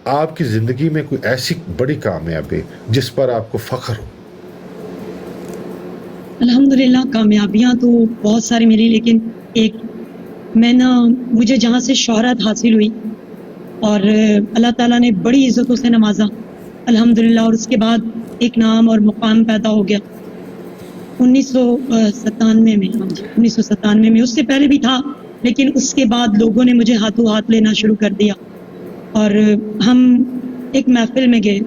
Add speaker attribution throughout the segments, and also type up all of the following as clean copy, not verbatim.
Speaker 1: آپ کی زندگی میں کوئی ایسی بڑی کامیابی جس پر آپ کو فخر ہو؟
Speaker 2: الحمدللہ کامیابیاں تو بہت ساری ملی، لیکن ایک مجھے جہاں سے شہرت حاصل ہوئی اور اللہ تعالیٰ نے بڑی عزتوں سے نوازا الحمدللہ، اور اس کے بعد ایک نام اور مقام پیدا ہو گیا 1997 میں. ہاں جی 1997 میں. اس سے پہلے بھی تھا، لیکن اس کے بعد لوگوں نے مجھے ہاتھوں ہاتھ لینا شروع کر دیا اور ہم ایک محفل میں گئے،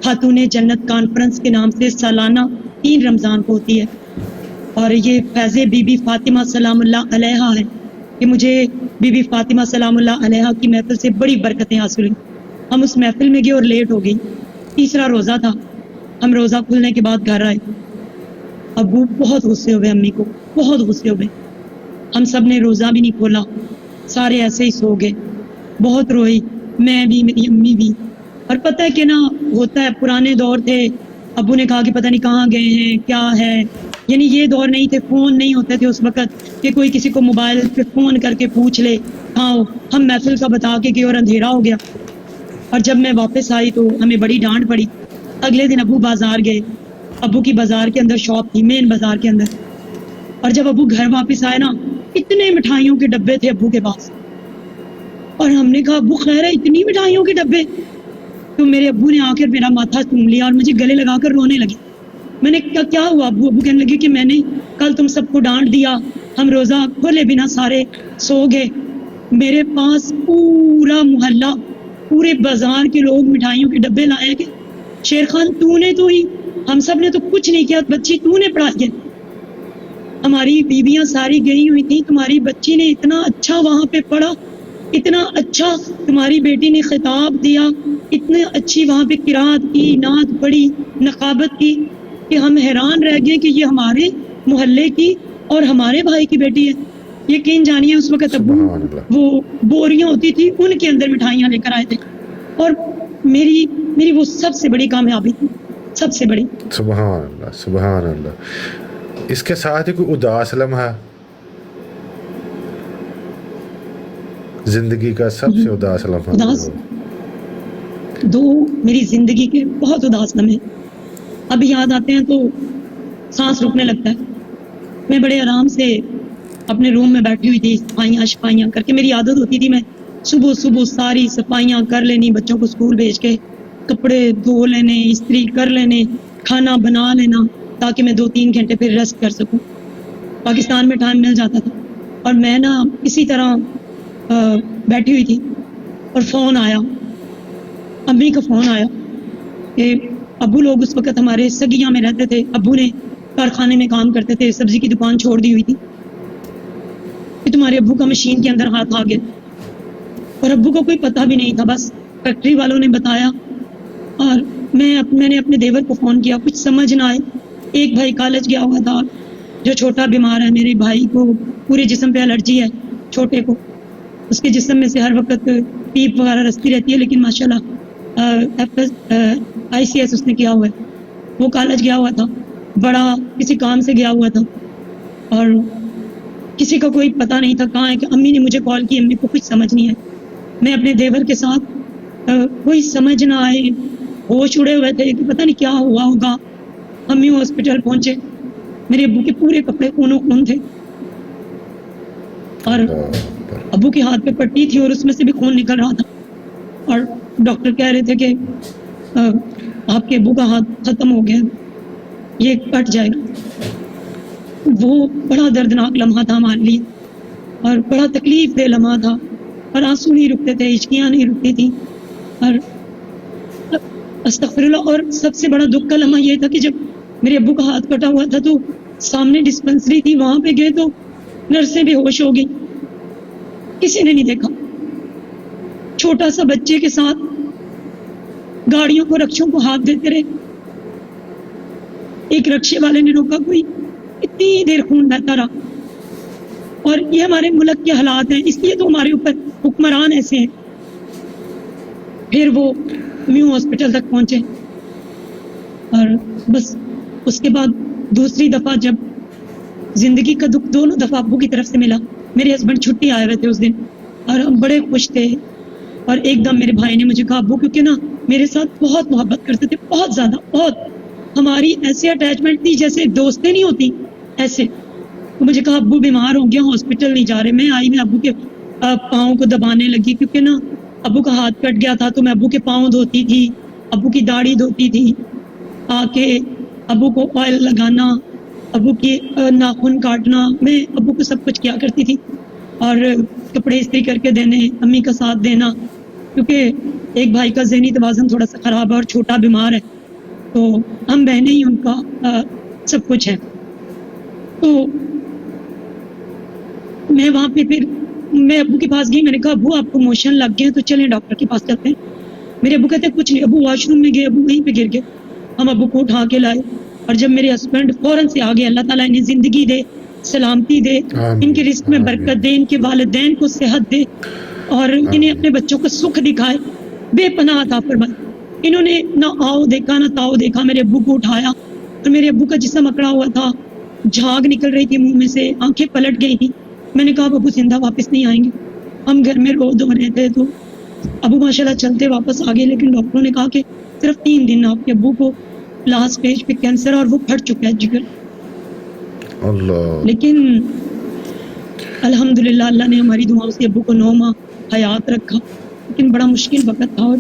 Speaker 2: خاتون جنت کانفرنس کے نام سے سالانہ 3 رمضان کو ہوتی ہے، اور یہ فیض بی بی فاطمہ سلام اللہ علیہا ہے کہ مجھے بی بی فاطمہ سلام اللہ علیہا کی محفل سے بڑی برکتیں حاصل ہوئی. ہم اس محفل میں گئے اور لیٹ ہو گئی، تیسرا روزہ تھا. ہم روزہ کھلنے کے بعد گھر آئے، ابو بہت غصے ہوئے، امی کو بہت غصے ہوئے. ہم سب نے روزہ بھی نہیں کھولا، سارے ایسے ہی سو گئے. بہت روئی، میں بھی میری امی بھی. اور پتہ ہے کہ نا ہوتا ہے، پرانے دور تھے، ابو نے کہا کہ پتہ نہیں کہاں گئے ہیں، کیا ہے. یعنی یہ دور نہیں تھے، فون نہیں ہوتے تھے اس وقت کہ کوئی کسی کو موبائل پہ فون کر کے پوچھ لے. ہاں ہم محفل کا بتا کے گئے اور اندھیرا ہو گیا. اور جب میں واپس آئی تو ہمیں بڑی ڈانٹ پڑی. اگلے دن ابو بازار گئے، ابو کی بازار کے اندر شاپ تھی، مین بازار کے اندر. اور جب ابو گھر واپس آئے نا، اتنے مٹھائیوں کے ڈبے تھے ابو کے پاس. اور ہم نے کہا ابو خیر ہے، اتنی مٹھائیوں کے ڈبے؟ تو میرے ابو نے آ کر میرا ماتھا چوم لیا اور مجھے گلے لگا کر رونے لگے. میں نے کہا کیا ہوا ابو؟ ابو کہنے لگے کہ میں نے کل تم سب کو ڈانٹ دیا، ہم روزہ کھولے بنا سارے سو گئے. میرے پاس پورا محلہ، پورے بازار کے لوگ مٹھائیوں کے ڈبے لائے کہ شیر خان تو نے تو ہی، ہم سب نے تو کچھ نہیں کیا، بچی تو نے پڑھائی ہے. ہماری بیویاں ساری گئی ہوئی تھیں، تمہاری بچی نے اتنا اچھا وہاں پہ پڑھا، اتنا اچھا تمہاری بیٹی نے خطاب دیا، اتنی اچھی وہاں پہ قرات کی، نعت پڑھی، نقابت کی، کہ ہم حیران رہ گئے کہ یہ ہمارے محلے کی اور ہمارے بھائی کی بیٹی ہے. یقین جانیے اس وقت ابو وہ بوریاں ہوتی تھی ان کے اندر مٹھائیاں لے کر آئے تھے. اور میری وہ سب سے بڑی کامیابی تھی، سب سے بڑی.
Speaker 1: سبحان اللہ، سبحان اللہ. اس کے ساتھ ہی کوئی اداس لمحہ زندگی کا سب سے اداس لمحہ؟
Speaker 2: اداس دو میری زندگی کے بہت اداس لمحے اب یاد آتے ہیں تو سانس رکنے لگتا ہے. میں بڑے آرام سے اپنے روم میں بیٹھی ہوئی تھی، صفائیاں کر کے. میری عادت ہوتی تھی میں صبح ساری صفائیاں کر لینی، بچوں کو اسکول بھیج کے کپڑے دھو لینے، استری کر لینے، کھانا بنا لینا، تاکہ میں 2-3 گھنٹے پھر ریسٹ کر سکوں. پاکستان میں ٹائم مل جاتا تھا. اور میں نا اسی طرح بیٹھی ہوئی تھی اور فون آیا، امی کا فون آیا کہ ابو لوگ اس وقت ہمارے سگیاں میں رہتے تھے، ابو نے کارخانے میں کام کرتے تھے، سبزی کی دکان چھوڑ دی ہوئی تھی، کہ تمہارے ابو کا مشین کے اندر ہاتھ آ گیا. اور ابو کو کوئی پتہ بھی نہیں تھا، بس فیکٹری والوں نے بتایا. اور میں نے اپنے دیور کو فون کیا، کچھ سمجھ نہ آئے. ایک بھائی کالج گیا ہوا تھا جو چھوٹا بیمار ہے، میرے بھائی کو پورے جسم پہ الرجی ہے، چھوٹے کو اس کے جسم میں سے ہر وقت پیپ وغیرہ رستی رہتی ہے، لیکن ماشاءاللہ ICS اس نے کیا ہوا ہے. وہ کالج گیا ہوا تھا، بڑا کسی کام سے گیا ہوا تھا، اور کسی کا کوئی پتہ نہیں تھا کہاں ہے. کہ امی نے مجھے کال کی، امی کو کچھ سمجھ نہیں ہے. میں اپنے دیور کے ساتھ کوئی سمجھ نہ آئے، ہوش اڑے ہوئے تھے کہ پتہ نہیں کیا ہوا ہوگا. امی ہاسپٹل پہنچے، میرے ابو کے پورے کپڑے خون تھے، اور ابو کے ہاتھ پہ پٹی تھی اور اس میں سے بھی خون نکل رہا تھا. اور ڈاکٹر کہہ رہے تھے کہ آپ کے ابو کا ہاتھ ختم ہو گیا، یہ کٹ جائے گا. وہ بڑا دردناک لمحہ تھا ہمارے لیے، اور بڑا تکلیف دہ لمحہ تھا، اور آنسو نہیں رکتے تھے، ہچکیاں نہیں رکتی تھیں. اور استغفر اللہ. اور سب سے بڑا دکھ کا لمحہ یہ تھا کہ جب میرے ابو کا ہاتھ کٹا ہوا تھا تو سامنے ڈسپنسری تھی، وہاں پہ گئے تو نرسیں بے ہوش ہو گئی، کسی نے نہیں دیکھا. چھوٹا سا بچے کے ساتھ گاڑیوں کو، رکشوں کو ہاتھ دیتے رہے. ایک رکشے والے نے روکا، کوئی اتنی دیر خون بہتا رہا. اور یہ ہمارے ملک کے حالات ہیں، اس لیے تو ہمارے اوپر حکمران ایسے ہیں. پھر وہ میو ہاسپٹل تک پہنچے، اور بس اس کے بعد دوسری دفعہ جب زندگی کا دکھ دونوں دفعہ ابو کی طرف سے ملا. میرے ہسبینڈ چھٹی آئے ہوئے تھے اس دن، اور ہم بڑے خوش تھے اور ایک دم میرے بھائی نے مجھے کہا ابو، کیونکہ نا میرے ساتھ بہت محبت کرتے تھے، بہت زیادہ، بہت، ہماری ایسی اٹیچمنٹ تھی جیسے دوستیں نہیں ہوتی ایسے. تو مجھے کہا ابو بیمار ہو گیا، ہاسپٹل نہیں جا رہے. میں آئی، میں ابو کے پاؤں کو دبانے لگی، کیونکہ نا ابو کا ہاتھ کٹ گیا تھا. تو میں ابو کے پاؤں دھوتی تھی، ابو کی داڑھی دھوتی تھی، آ کے ابو کو آئل لگانا، ابو کی ناخن کاٹنا، میں ابو کو سب کچھ کیا کرتی تھی. اور کپڑے استری کر کے دینے، امی کا ساتھ دینا، کیونکہ ایک بھائی کا ذہنی توازن تھوڑا سا خراب ہے اور چھوٹا بیمار ہے، تو ہم بہنیں ہی ان کا سب کچھ ہے. تو میں وہاں پہ پھر میں ابو کے پاس گئی. میں نے کہا ابو آپ کو موشن لگ گئے تو چلیں ڈاکٹر کے پاس چلتے ہیں. میرے ابو کہتے کچھ نہیں. ابو واش روم میں گئے، ابو وہیں پہ گر گئے. ہم ابو کو اٹھا کے لائے، اور جب میرے ہسبینڈ فوراً سے آگے، اللہ تعالیٰ انہیں زندگی دے، سلامتی دے، ان کے رزق میں برکت دے، ان کے والدین کو صحت دے، اور انہیں اپنے بچوں کو سکھ دکھائے، بے پناہ عطا فرمائے. انہوں نے نہ آؤ دیکھا نہ تاؤ دیکھا. میرے ابو کو اٹھایا، اور میرے ابو کا جسم اکڑا ہوا تھا، جھاگ نکل رہی تھی منہ میں سے، آنکھیں پلٹ گئی تھی. میں نے کہا ابو زندہ واپس نہیں آئیں گے. ہم گھر میں رو دھو رہے تھے، تو ابو ماشاءاللہ چلتے واپس آ گئے. لیکن ڈاکٹروں نے کہا کہ صرف 3 دن آپ کے ابو کو لاسٹ اسٹیج پہ کینسر، اور وہ پھٹ چکا ہے جگر.
Speaker 1: اللہ.
Speaker 2: لیکن الحمدللہ اللہ نے ہماری دعاؤں سے ابو کو 9 ماہ حیات رکھا. لیکن بڑا مشکل وقت تھا، اور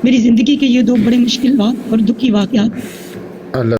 Speaker 2: میری زندگی کے یہ 2 بڑے مشکل اور دکھی واقعات.
Speaker 1: اللہ